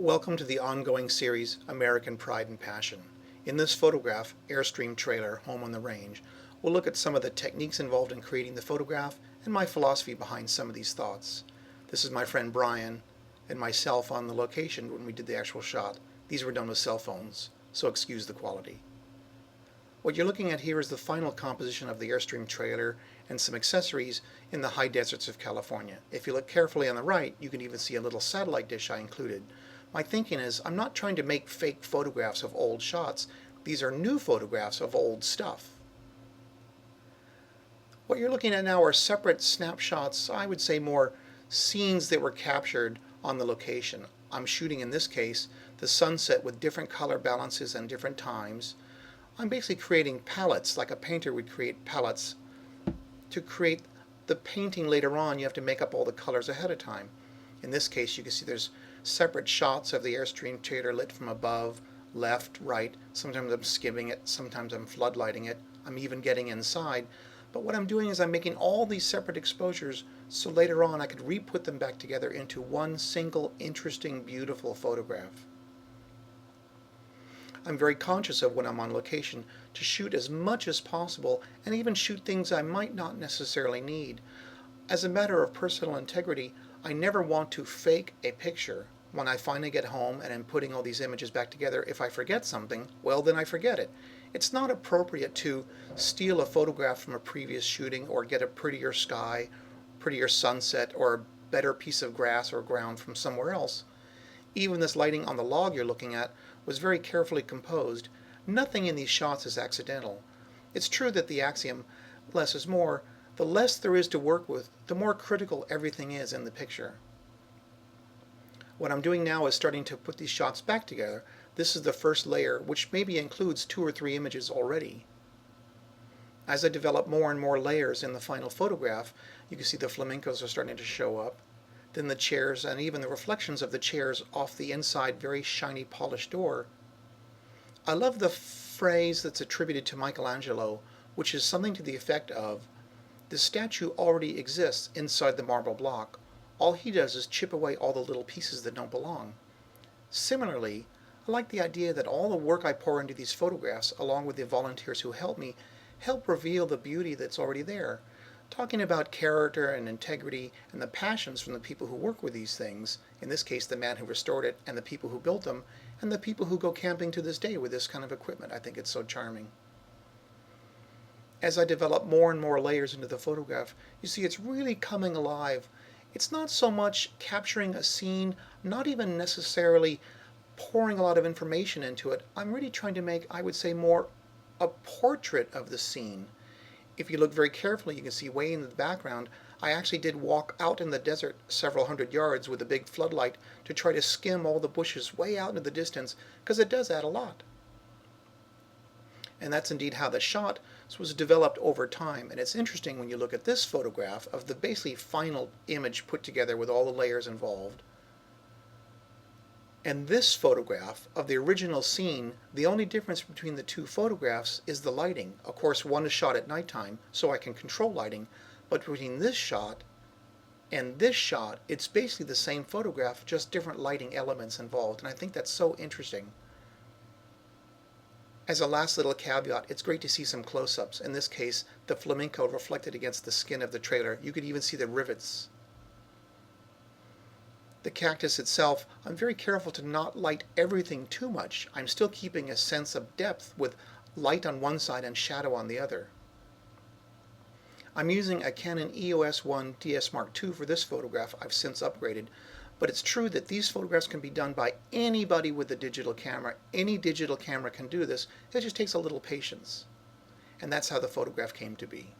Welcome to the ongoing series American Pride and Passion. In this photograph, AirstreamTrailer, Home on the Range, we'll look at some of the techniques involved in creating the photograph and my philosophy behind some of these thoughts. This is my friend Brian and myself on the location when we did the actual shot. These were done with cell phones, so excuse the quality. What you're looking at here is the final composition of the AirstreamTrailer and some accessories in the high deserts of California. If you look carefully on the right, you can even see a little satellite dish I included. My thinking is I'm not trying to make fake photographs of old shots. These are new photographs of old stuff. What you're looking at now are separate snapshots, I would say more scenes that were captured on the location. I'm shooting, in this case, the sunset with different color balances and different times. I'm basically creating palettes, like a painter would create palettes. To create the painting later on, you have to make up all the colors ahead of time. In this case, you can see there's separate shots of the AirstreamTrailer lit from above, left, right. Sometimes I'm skimming it, sometimes I'm floodlighting it. I'm even getting inside. But what I'm doing is I'm making all these separate exposures so later on I could re-put them back together into one single, interesting, beautiful photograph. I'm very conscious of when I'm on location to shoot as much as possible and even shoot things I might not necessarily need. As a matter of personal integrity, I never want to fake a picture. When I finally get home and I'm putting all these images back together, if I forget something, well then I forget it. It's not appropriate to steal a photograph from a previous shooting or get a prettier sky, prettier sunset, or a better piece of grass or ground from somewhere else. Even this lighting on the log you're looking at was very carefully composed. Nothing in these shots is accidental. It's true that the axiom, less is more. The less there is to work with, the more critical everything is in the picture. What I'm doing now is starting to put these shots back together. This is the first layer, which maybe includes 2 or 3 images already. As I develop more and more layers in the final photograph, you can see the flamencos are starting to show up. Then the chairs and even the reflections of the chairs off the inside very shiny polished door. I love the phrase that's attributed to Michelangelo, which is something to the effect of, "The statue already exists inside the marble block. All he does is chip away all the little pieces that don't belong." Similarly, I like the idea that all the work I pour into these photographs, along with the volunteers who help me, help reveal the beauty that's already there. Talking about character and integrity and the passions from the people who work with these things, in this case the man who restored it and the people who built them, and the people who go camping to this day with this kind of equipment. I think it's so charming. As I develop more and more layers into the photograph, you see it's really coming alive. It's not so much capturing a scene, not even necessarily pouring a lot of information into it. I'm really trying to make, I would say, more a portrait of the scene. If you look very carefully, you can see way in the background, I actually did walk out in the desert several hundred yards with a big floodlight to try to skim all the bushes way out into the distance, because it does add a lot. And that's indeed how the shot was developed over time. And it's interesting when you look at this photograph of the basically final image put together with all the layers involved. And this photograph of the original scene, the only difference between the 2 photographs is the lighting. Of course, one is shot at nighttime, so I can control lighting. But between this shot and this shot, it's basically the same photograph, just different lighting elements involved. And I think that's so interesting. As a last little caveat, it's great to see some close-ups. In this case, the flamenco reflected against the skin of the trailer. You could even see the rivets. The cactus itself, I'm very careful to not light everything too much. I'm still keeping a sense of depth with light on one side and shadow on the other. I'm using a Canon EOS 1 DS Mark II for this photograph. I've since upgraded. But it's true that these photographs can be done by anybody with a digital camera. Any digital camera can do this. It just takes a little patience. And that's how the photograph came to be.